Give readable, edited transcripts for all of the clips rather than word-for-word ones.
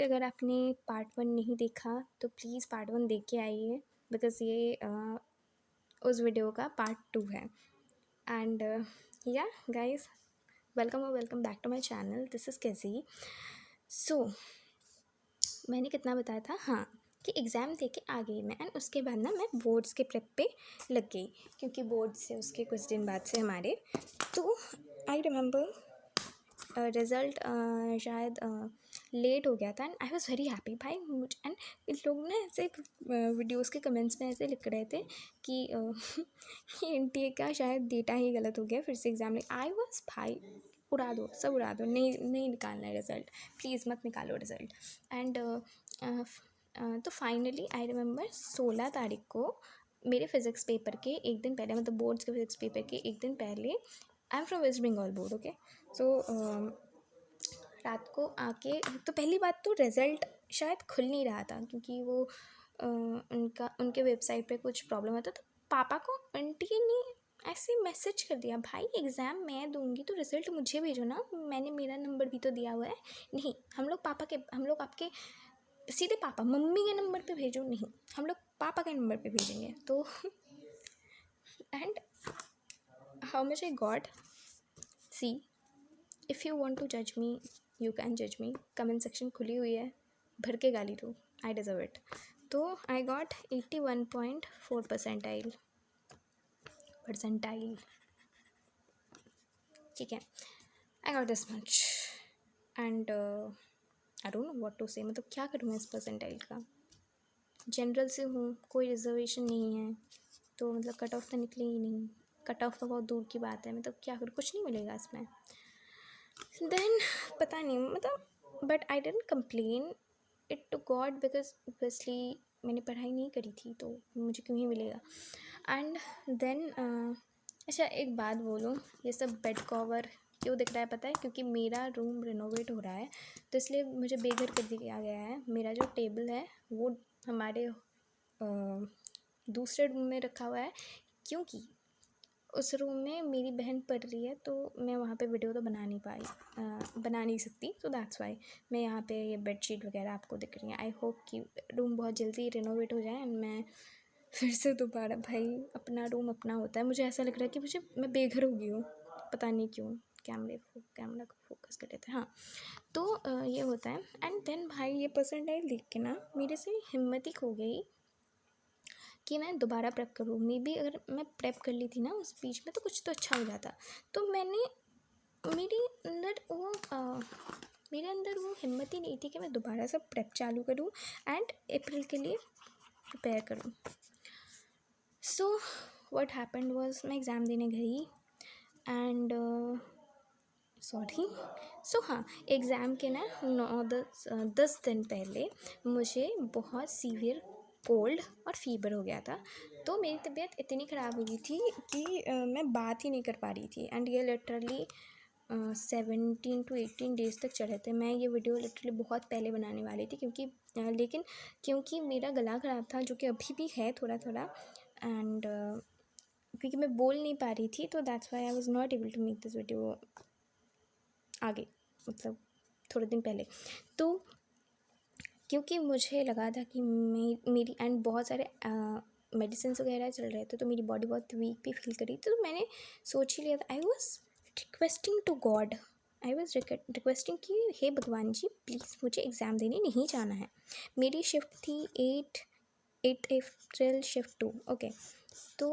अगर आपने पार्ट 1 नहीं देखा तो प्लीज़ पार्ट 1 देख के आइए, बिकॉज़ ये उस वीडियो का पार्ट 2 है। And yeah guys, welcome back to my channel. This is Cassie. So मैंने कितना बताया था, हाँ, कि एग्ज़ाम दे के आ गई मैं, एंड उसके बाद ना मैं बोर्ड्स के प्रेप पे लग गई, क्योंकि बोर्ड से उसके कुछ दिन बाद से हमारे, तो आई रिमेंबर रिज़ल्ट शायद लेट हो गया था, and I was very happy भाई। मुझ एंड इन लोग ना ऐसे वीडियोज़ के कमेंट्स में ऐसे लिख रहे थे कि एनटीए का शायद डेटा ही गलत हो गया, फिर से एग्ज़ाम ले। आई वॉज भाई, उड़ा दो, सब उड़ा दो, नहीं निकालना है रिज़ल्ट, प्लीज़ मत निकालो रिज़ल्ट। एंड तो फाइनली आई रिमेंबर 16 तारीख को मेरे फिज़िक्स पेपर के एक दिन पहले, मतलब बोर्ड्स के फिज़िक्स पेपर के एक दिन पहले, I am from West Bengal board, okay. So रात को आके, तो पहली बात तो रिज़ल्ट शायद खुल नहीं रहा था, क्योंकि वो उनके वेबसाइट पे कुछ प्रॉब्लम होता, तो पापा को आंटी ने ऐसे मैसेज कर दिया, भाई एग्ज़ाम मैं दूंगी तो रिज़ल्ट मुझे भेजो ना, मैंने मेरा नंबर भी तो दिया हुआ है। नहीं, हम लोग आपके सीधे पापा मम्मी के नंबर पे भेजो, नहीं, हम लोग पापा के नंबर पे भेजेंगे। तो and how much I got, see, if you want to जज मी यू कैन जज मी, कमेंट सेक्शन खुली हुई है, भर के गाली दो, आई डिज़र्व इट। तो आई गॉट 81.4 परसेंटाइल, ठीक है। I got this much, and I don't know what to say, मतलब क्या करूँ मैं इस परसेंटाइल का। जनरल से हूँ, कोई रिजर्वेशन नहीं है, तो मतलब कट ऑफ तो निकले ही नहीं, कट ऑफ तो बहुत दूर की बात है, मतलब क्या करूँ, कुछ नहीं मिलेगा इसमें। देन पता नहीं, मतलब but I didn't complain it to God, because obviously मैंने पढ़ाई नहीं करी थी, तो मुझे क्यों ही मिलेगा। एंड देन अच्छा एक बात बोलूँ, ये सब बेड कवर क्यों दिख रहा है पता है, क्योंकि मेरा रूम रिनोवेट हो रहा है, तो इसलिए मुझे बेघर कर दिया गया है। मेरा जो टेबल है वो हमारे दूसरे रूम में रखा हुआ है, क्योंकि उस रूम में मेरी बहन पढ़ रही है, तो मैं वहाँ पे वीडियो तो बना नहीं सकती, तो दैट्स वाई मैं यहाँ पे ये बेडशीट वगैरह आपको दिख रही है। आई होप कि रूम बहुत जल्दी रिनोवेट हो जाए, एंड मैं फिर से दोबारा, भाई अपना रूम अपना होता है, मुझे ऐसा लग रहा है कि मैं बेघर हो गई हूँ, पता नहीं क्यों। कैमरा को फोकस कर लेते हैं, हाँ। तो ये होता है। एंड देन भाई ये परसेंटाइल देख के ना मेरे से हिम्मत ही खो गई कि मैं दोबारा प्रेप करूँ। मे बी अगर मैं प्रेप कर ली थी ना उस बीच में, तो कुछ तो अच्छा हो जाता। तो मेरे अंदर वो हिम्मत ही नहीं थी कि मैं दोबारा से प्रेप चालू करूँ एंड अप्रैल के लिए प्रिपेयर करूँ। सो व्हाट हैपेंड वाज, मैं एग्ज़ाम देने गई, एंड हाँ, एग्ज़ाम के ना 10 दिन पहले मुझे बहुत सीवियर कोल्ड और फीवर हो गया था। तो मेरी तबीयत इतनी ख़राब हो गई थी कि मैं बात ही नहीं कर पा रही थी, एंड ये लिटरली 17 to 18 डेज़ तक चले थे। मैं ये वीडियो लिटरली बहुत पहले बनाने वाली थी, लेकिन क्योंकि मेरा गला ख़राब था, जो कि अभी भी है थोड़ा थोड़ा, एंड क्योंकि मैं बोल नहीं पा रही थी, तो that's why I was not able to make this video आगे, मतलब थोड़े दिन पहले। तो क्योंकि मुझे लगा था कि मेरी एंड बहुत सारे मेडिसिन वगैरह चल रहे थे, तो मेरी बॉडी बहुत वीक भी फील करी, तो मैंने सोच ही लिया था। I was requesting to God, I was requesting कि हे भगवान जी प्लीज़ मुझे एग्ज़ाम देने नहीं जाना है। मेरी शिफ्ट थी 8 अप्रैल शिफ्ट 2, ओके। तो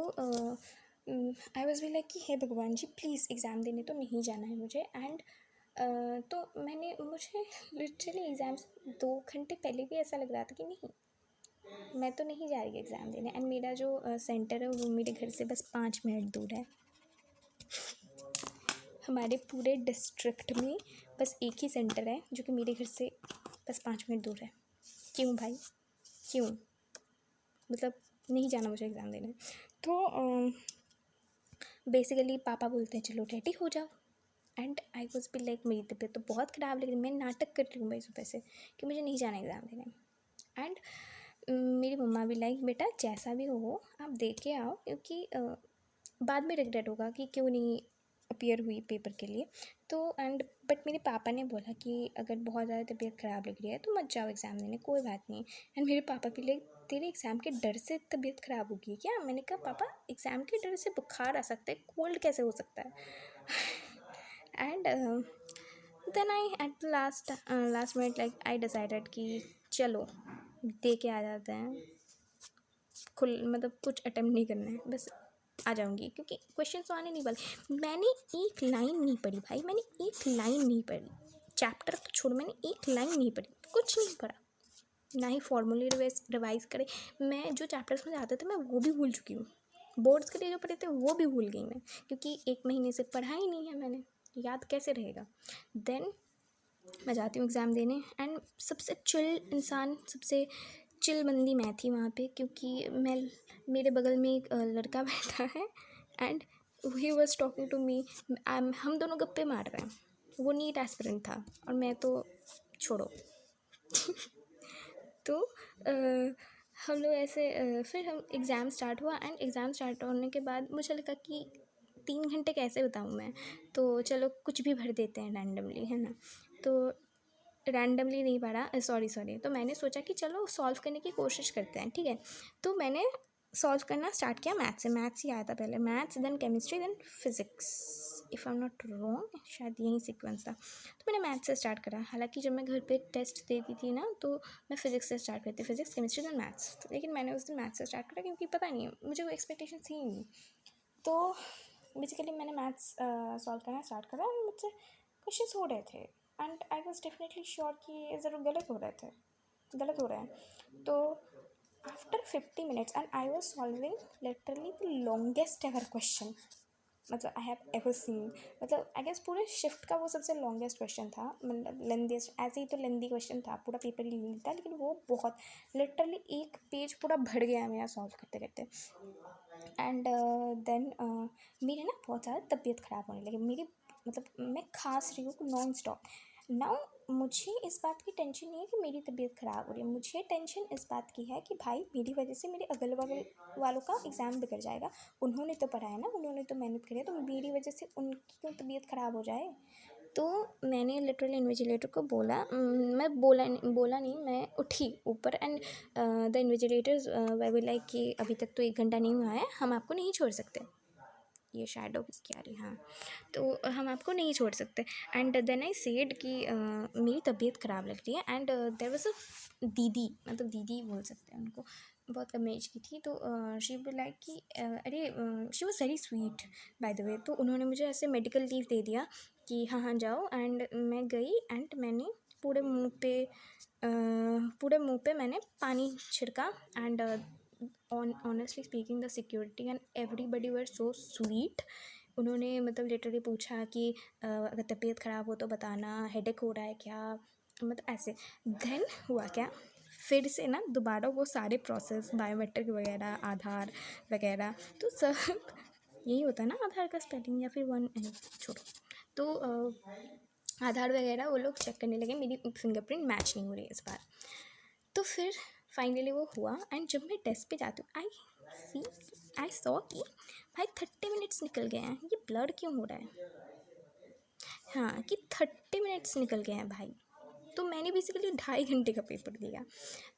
आई वॉज भी लाइक कि हे भगवान जी प्लीज़ एग्ज़ाम देने तो नहीं जाना है मुझे। एंड तो मुझे लिटरली एग्ज़ाम 2 घंटे पहले भी ऐसा लग रहा था कि नहीं, मैं तो नहीं जा रही एग्ज़ाम देने। एंड मेरा जो सेंटर है वो मेरे घर से बस 5 मिनट दूर है। हमारे पूरे डिस्ट्रिक्ट में बस एक ही सेंटर है जो कि मेरे घर से बस 5 मिनट दूर है। क्यों भाई, क्यों, मतलब नहीं जाना मुझे एग्ज़ाम देने। तो बेसिकली पापा बोलते हैं चलो रेडी हो जाओ, and I was be like मेरी तबीयत तो बहुत ख़राब, लेकिन मैं नाटक कर रही हूँ भाई सुबह से कि मुझे नहीं जाना एग्ज़ाम देने। एंड मेरी मम्मा भी लाइक बेटा जैसा भी हो आप दे के आओ, क्योंकि बाद में रिग्रेट होगा कि क्यों नहीं अपीयर हुई पेपर के लिए। तो बट मेरे पापा ने बोला कि अगर बहुत ज़्यादा तबीयत ख़राब लग रही है तो मत जाओ एग्ज़ाम देने, कोई बात नहीं। एंड मेरे पापा भी लाइक तेरे एग्ज़ाम के डर से तबीयत ख़राब होगी क्या? मैंने कहा पापा एग्ज़ाम के डर से बुखार आ सकता है, कोल्ड कैसे हो सकता है? And then I at last minute like I decided कि चलो दे के आ जाते हैं, मतलब कुछ अटेम्प्ट नहीं करना है, बस आ जाऊँगी क्योंकि क्वेश्चन तो आने नहीं वाले। मैंने एक लाइन नहीं पढ़ी भाई, मैंने एक लाइन नहीं पढ़ी, चैप्टर तो छोड़, मैंने एक लाइन नहीं पढ़ी, कुछ नहीं पढ़ा, ना ही फॉर्मूले रिवाइज करे। मैं जो चैप्टर्स में आते थे मैं वो भी भूल चुकी हूँ, बोर्ड्स के लिए जो पढ़े थे वो भी भूल गई मैं, क्योंकि 1 महीने से पढ़ा ही नहीं है मैंने, याद कैसे रहेगा। देन मैं जाती हूँ एग्ज़ाम देने एंड सबसे चिल इंसान, सबसे चिल बंदी मैं थी वहाँ पे, क्योंकि मेरे बगल में एक लड़का बैठा है and he was talking to me. हम दोनों गप्पे मार रहे हैं, वो नीट एस्पिरेंट था और मैं तो छोड़ो। तो हम लोग ऐसे फिर हम एग्ज़ाम स्टार्ट हुआ एंड एग्ज़ाम स्टार्ट होने के बाद मुझे लगा कि 3 घंटे कैसे बताऊँ मैं, तो चलो कुछ भी भर देते हैं रैंडमली, है ना। तो रैंडमली नहीं पढ़ा, सॉरी, तो मैंने सोचा कि चलो सॉल्व करने की कोशिश करते हैं, ठीक है। तो मैंने सॉल्व करना स्टार्ट किया मैथ्स से, मैथ्स ही आया था पहले, maths then chemistry then physics, if I am not wrong, शायद यही सीक्वेंस था। तो मैंने मैथ्स से स्टार्ट करा, हालांकि जब मैं घर पे टेस्ट देती थी ना तो मैं फिज़िक्स से स्टार्ट करती, फिज़िक्स केमिस्ट्री देन मैथ्स, लेकिन मैंने उस दिन मैथ्स से स्टार्ट करा क्योंकि पता नहीं मुझे वो एक्सपेक्टेशन थी ही नहीं। तो बेसिकली मैंने मैथ्स सॉल्व करना स्टार्ट करा एंड मुझसे क्वेश्चन हो रहे थे and I was definitely sure कि ज़रूर गलत हो रहे हैं। तो after 50 minutes and I was solving literally the longest ever question, मतलब आई हैव एवर सीन, मतलब आई गेस पूरे शिफ्ट का वो सबसे लॉन्गेस्ट क्वेश्चन था, मतलब लेंदीस्ट, ऐसे ही तो लेंदी क्वेश्चन था, पूरा पेपर ही लेंदी था, लेकिन वो बहुत लिटरली एक पेज पूरा भर गया मेरा सॉल्व करते करते। एंड देन मेरी ना बहुत ज़्यादा तबीयत ख़राब होने लगी, मेरी मतलब मैं खांस रही हूँ नॉन स्टॉप। नाउ मुझे इस बात की टेंशन नहीं है कि मेरी तबीयत ख़राब हो रही है, मुझे टेंशन इस बात की है कि भाई मेरी वजह से मेरे अगल बगल वालों का एग्ज़ाम बिगड़ जाएगा। उन्होंने तो पढ़ा है ना, उन्होंने तो मेहनत करी है, तो मेरी वजह से उनकी क्यों तबीयत ख़राब हो जाए। तो मैंने लिटरली इन्विजिलेटर को बोला, मैं बोला नहीं, मैं उठी ऊपर and the invigilators way like कि अभी तक तो 1 घंटा नहीं हुआ है, हम आपको नहीं छोड़ सकते। ये शैडो किसकी आ रही है, हाँ, तो हम आपको नहीं छोड़ सकते। एंड देन आई सेड कि मेरी तबीयत ख़राब लग रही है एंड देयर वाज अ दीदी, मतलब दीदी बोल सकते हैं उनको, बहुत कम एज की थी। तो शी बी लाइक कि अरे she was very sweet by the way, तो उन्होंने मुझे ऐसे मेडिकल लीव दे दिया कि हाँ हाँ जाओ। एंड मैं गई एंड मैंने पूरे मुंह पे मैंने पानी छिड़का and honestly speaking the security and everybody were so sweet. उन्होंने मतलब लिटरली पूछा कि अगर तबीयत ख़राब हो तो बताना, हेडेक हो रहा है क्या, मतलब ऐसे। देन हुआ क्या, फिर से ना दोबारा वो सारे प्रोसेस, बायोमेट्रिक वगैरह, आधार वगैरह, तो सब यही होता है ना आधार का स्पेलिंग, या फिर छोड़ो। तो आधार वगैरह वो लोग चेक करने लगे, मेरी फिंगरप्रिंट मैच नहीं हो रही इस बार। तो फिर फाइनली वो हुआ एंड जब मैं टेस्ट पे जाती हूँ आई सॉ कि भाई 30 मिनट्स निकल गए हैं, ये ब्लर क्यों हो रहा है, हाँ कि 30 मिनट्स निकल गए हैं भाई। तो मैंने बेसिकली 2.5 घंटे का पेपर दिया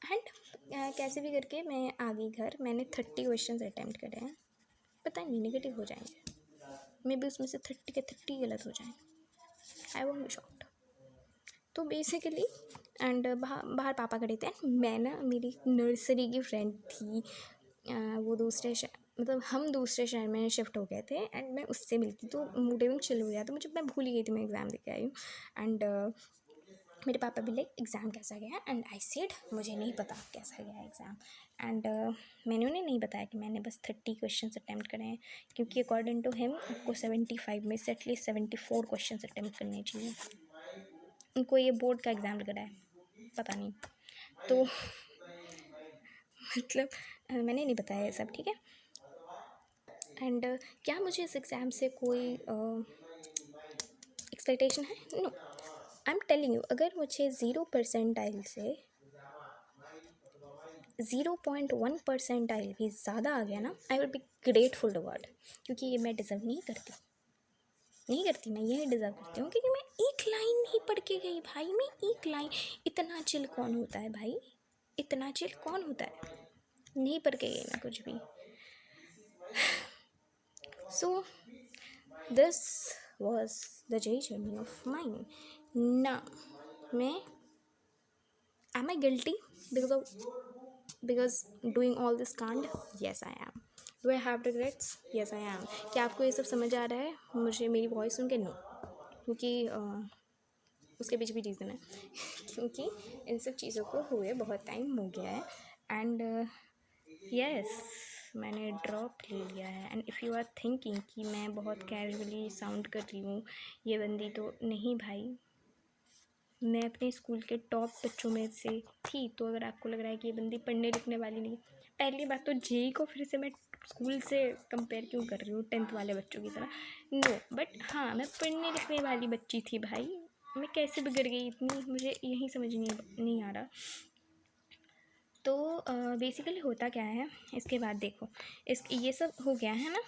एंड कैसे भी करके मैं आ गई घर। मैंने 30 क्वेश्चन अटैम्प्ट करे हैं, पता नहीं नेगेटिव हो जाएंगे, मे बी उसमें से 30 के 30 गलत हो जाएँ, आई वोंट बी शॉक्ड। तो बेसिकली एंड बाहर पापा खड़े थे, मैं ना, मेरी नर्सरी की फ्रेंड थी, वो मतलब हम दूसरे शहर में शिफ्ट हो गए थे एंड मैं उससे मिलती, तो मूड एकदम चिल हो गया, तो मैं भूल ही गई थी मैं एग्ज़ाम दे के आई हूँ। एंड मेरे पापा भी लाइक एग्ज़ाम कैसा गया, एंड आई सेड मुझे नहीं पता कैसा गया एग्ज़ाम। एंड मैंने उन्हें नहीं बताया कि मैंने बस 30 क्वेश्चन अटैम्प्ट करे हैं, क्योंकि अकॉर्डिंग टू हिम आपको 75 में से एटलीस्ट 74 क्वेश्चन अटैम्प्ट करने चाहिए। उनको ये बोर्ड का एग्ज़ाम लग रहा है, पता नहीं। तो मतलब मैंने नहीं बताया ये सब, ठीक है। एंड क्या मुझे इस एग्ज़ाम से कोई एक्सपेक्टेशन है? No, I am telling you, अगर मुझे 0% से 0.1% भी ज़्यादा आ गया ना, I will be grateful to God, क्योंकि ये मैं डिज़र्व नहीं करती। नहीं करती, मैं यही डिज़र्व करती हूँ क्योंकि मैं एक लाइन नहीं पढ़ के गई भाई, मैं एक लाइन। इतना चिल कौन होता है भाई, इतना चिल कौन होता है, नहीं पढ़ के गई मैं कुछ भी। So this was the J journey of mine. ना मैं, am I guilty because doing all this कांड? Yes I am. Do I have regrets? Yes I am. क्या आपको ये सब समझ आ रहा है मुझे मेरी वॉइस सुन के? नो, क्योंकि उसके पीछे भी रीज़न है क्योंकि इन सब चीज़ों को हुए बहुत टाइम हो गया है। एंड यस, मैंने ड्रॉप ले लिया है। And if you are thinking कि मैं बहुत कैजुअली साउंड कर रही हूँ ये बंदी, तो नहीं भाई, मैं अपने स्कूल के टॉप बच्चों में से थी। तो अगर आपको लग रहा है कि ये बंदी पढ़ने लिखने वाली नहीं, पहली बात तो जेई को फिर से मैं स्कूल से कंपेयर क्यों कर रही हूँ 10th वाले बच्चों की तरह? नो, बट हाँ, मैं पढ़ने लिखने वाली बच्ची थी भाई। मैं कैसे बिगड़ गई इतनी, मुझे यही समझ नहीं आ रहा। तो बेसिकली होता क्या है इसके बाद, देखो ये सब हो गया है ना।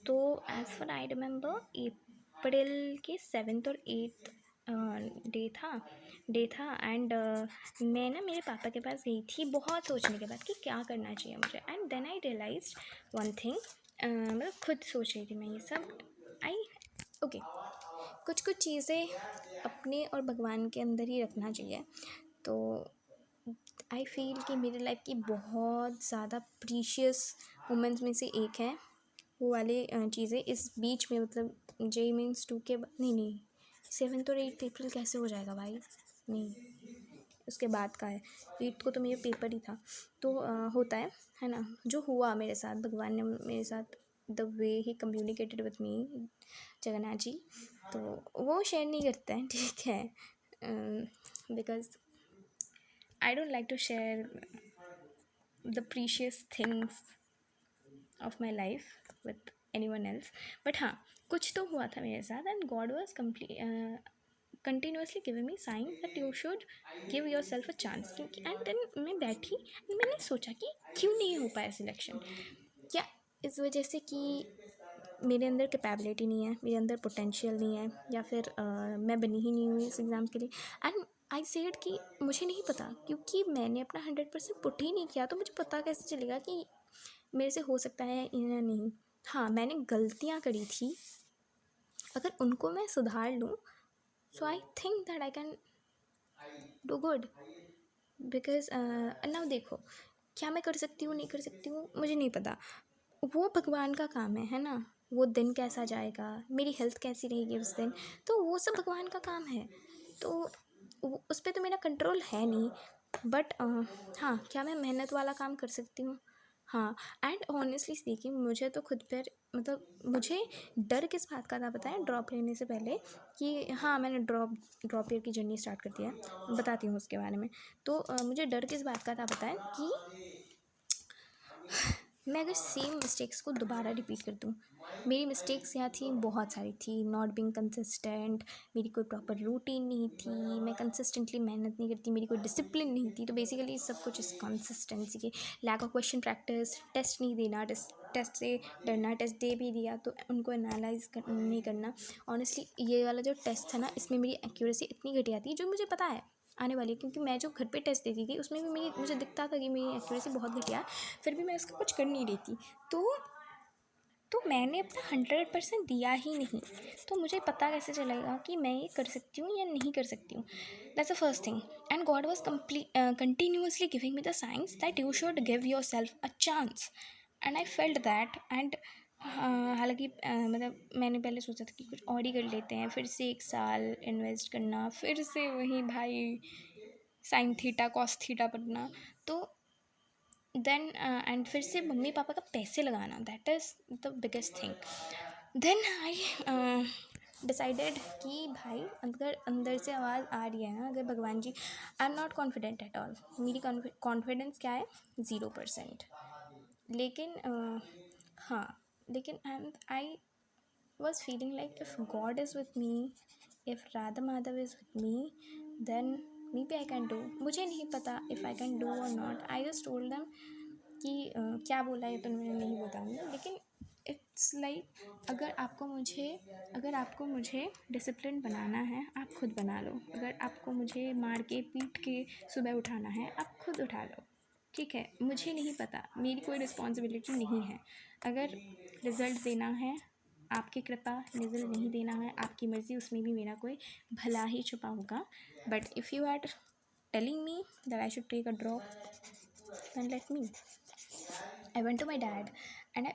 तो एज़ फॉर आई रिमेंबर अप्रैल के 7th और 8th डे था। एंड मैं ना मेरे पापा के पास गई थी बहुत सोचने के बाद कि क्या करना चाहिए मुझे। And then I realise one thing, मतलब खुद सोच रही थी मैं ये सब। ओके, कुछ चीज़ें अपने और भगवान के अंदर ही रखना चाहिए। तो आई फील कि मेरी लाइफ की बहुत ज़्यादा प्रीशियस मोमेंट्स में से एक है वो वाले चीज़ें इस बीच में, मतलब जे मीन्स 2 के नहीं 7th और 8th अप्रैल कैसे हो जाएगा भाई, नहीं उसके बाद का है। 8th को तो मेरा पेपर ही था। तो होता है ना, जो हुआ मेरे साथ, भगवान ने मेरे साथ the way he communicated with me, Jagannath ji, तो वो शेयर नहीं करते हैं, ठीक है, because I don't like to share the precious things of my life with anyone else. But हाँ, कुछ तो हुआ था मेरे साथ and God was continuously giving me signs that you should give yourself a chance। क्योंकि एंड देन मैं बैठी, मैंने सोचा कि क्यों नहीं हो पाया सिलेक्शन। क्या इस वजह से कि मेरे अंदर कैपेबिलिटी नहीं है, मेरे अंदर पोटेंशियल नहीं है, या फिर मैं बनी ही नहीं हुई इस एग्ज़ाम के लिए? एंड आई सेड कि मुझे नहीं पता, क्योंकि मैंने अपना 100% पुट ही नहीं किया, तो मुझे पता कैसे चलेगा कि मेरे से हो सकता है या नहीं। हाँ, मैंने गलतियाँ करी थी, अगर उनको मैं सुधार लूँ, so I think that I can do good. Because now देखो, क्या मैं कर सकती हूँ नहीं कर सकती हूँ मुझे नहीं पता, वो भगवान का काम है ना। वो दिन कैसा जाएगा, मेरी हेल्थ कैसी रहेगी उस दिन, तो वो सब भगवान का काम है। तो उस पर तो मेरा कंट्रोल है नहीं। बट हाँ, क्या मैं मेहनत वाला काम कर सकती हूँ? हाँ। एंड ऑनेस्टली स्पीकिंग, मुझे तो खुद पर, मतलब मुझे डर किस बात का था पता है ड्रॉप लेने से पहले? कि हाँ, मैंने ड्रॉप ईयर की जर्नी स्टार्ट कर दिया, बताती हूँ उसके बारे में। तो मुझे डर किस बात का था पता है? कि मैं अगर सेम मिस्टेक्स को दोबारा रिपीट कर दूँ। मेरी मिस्टेक्स यहाँ थी, बहुत सारी थी। नॉट बीइंग कंसिस्टेंट, मेरी कोई प्रॉपर रूटीन नहीं थी, मैं कंसिस्टेंटली मेहनत नहीं करती, मेरी कोई डिसिप्लिन नहीं थी। तो बेसिकली सब कुछ इस कंसिस्टेंसी के, lack of question practice, test नहीं देना, टेस्ट से डरना, टेस्ट दे भी दिया तो उनको एनालाइज नहीं करना। ऑनेस्टली ये वाला जो टेस्ट था ना, इसमें मेरी एक्यूरेसी इतनी घटिया थी, जो मुझे पता है आने वाली है, क्योंकि मैं जो घर पे टेस्ट देती थी उसमें भी मुझे दिखता था कि मेरी एक्यूरेसी बहुत घटिया है, फिर भी मैं उसका कुछ कर नहीं रही थी। तो मैंने अपना 100% दिया ही नहीं, तो मुझे पता कैसे चलेगा कि मैं ये कर सकती हूँ या नहीं कर सकती हूँ? That's the first thing. And God was continuously giving me the science that you should give your self a chance. And I felt that. And हालांकि मतलब मैंने पहले सोचा था कि कुछ और ही कर लेते हैं, फिर से 1 साल इन्वेस्ट करना, फिर से वही भाई साइन थीटा कॉस थीटा पढ़ना, तो देन एंड फिर से मम्मी पापा का पैसे लगाना, that is the biggest thing. Then I decided कि भाई अगर अंदर से आवाज़ आ रही है ना, अगर भगवान जी, I am not confident at all, मेरी कॉन्फिडेंस क्या है, 0%। लेकिन हाँ, लेकिन आई was feeling like if God is with me, if Radha Madhav is with me, then maybe I can do। मुझे नहीं पता if I can do or not। I just told them कि क्या बोला है तो मैंने नहीं बताऊँगी, लेकिन इट्स लाइक अगर आपको मुझे डिसिप्लिन बनाना है आप खुद बना लो, अगर आपको मुझे मार के पीट के सुबह उठाना है आप खुद उठा लो, ठीक है। मुझे नहीं पता, मेरी कोई रिस्पॉन्सिबिलिटी नहीं है। अगर रिज़ल्ट देना है आपकी कृपा, रिज़ल्ट नहीं देना है आपकी मर्ज़ी, उसमें भी मेरा कोई भला ही छुपा होगा। But if you are telling me that I should take a drop and let me. I went to my dad and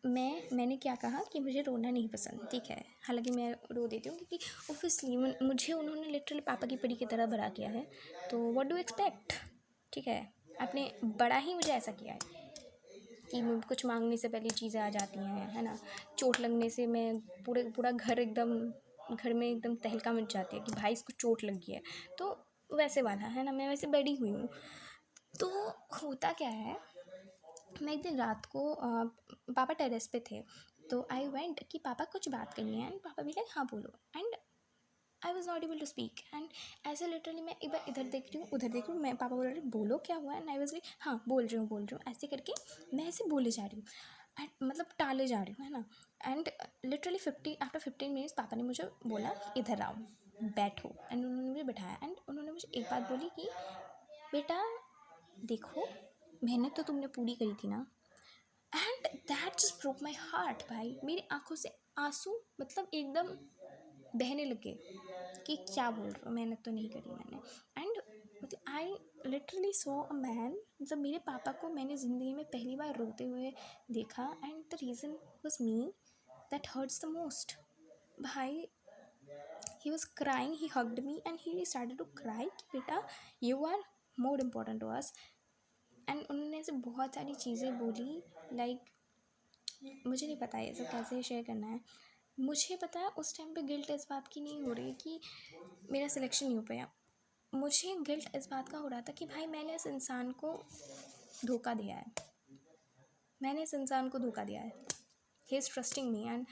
मैंने क्या कहा कि मुझे रोना नहीं पसंद, ठीक है। हालांकि मैं रो देती हूँ क्योंकि ऑब्वियसली मुझे उन्होंने लिटरली पापा की परी की तरह बड़ा किया है, तो व्हाट डू एक्सपेक्ट, ठीक है। आपने बड़ा ही मुझे ऐसा किया है कि कुछ मांगने से पहले चीज़ें आ जाती हैं, है ना। चोट लगने से मैं पूरा घर में एकदम तहलका मच जाती है कि भाई इसको चोट लग गई है, तो वैसे वाला है ना, मैं वैसे बड़ी हुई हूँ। तो होता क्या है, मैं एक दिन रात को पापा टेरेस पे थे, तो आई वेंट कि पापा कुछ बात करनी है, एंड पापा भी लाइक हाँ बोलो, and I was not able to speak. And ऐसे लिटरली मैं एक बार इधर देख रही हूँ उधर देख रही हूँ, मैं पापा बोल रहे बोलो क्या हुआ है, एंड आई वॉज लाइक हाँ बोल रही हूँ, ऐसे करके मैं ऐसे बोले जा रही हूँ एंड मतलब टाले जा रही हूँ, है ना। एंड लिटरली आफ्टर 15 मिनट्स पापा ने मुझे बोला इधर आओ बैठो, एंड उन्होंने मुझे बिठाया, एंड उन्होंने मुझे एक बात बोली कि बेटा देखो मेहनत तो तुमने पूरी करी थी ना। And that just broke my heart भाई, मेरी आंखों से आंसू मतलब एकदम बहने लगे कि क्या बोल रहे हो, मेहनत तो नहीं करी मैंने। एंड मतलब I literally saw a man, मतलब मेरे पापा को मैंने ज़िंदगी में पहली बार रोते हुए देखा, and the reason was me that hurts the most. भाई he was crying, he hugged me and he started to cry कि बेटा you are more important to us. And उन्होंने ऐसे बहुत सारी चीज़ें बोली, लाइक मुझे नहीं पता ये सब कैसे शेयर करना है। मुझे पता है उस टाइम पे गिल्ट इस बात की नहीं हो रही कि मेरा सिलेक्शन नहीं हो पाया, मुझे गिल्ट इस बात का हो रहा था कि भाई मैंने इस इंसान को धोखा दिया है, he is trusting me and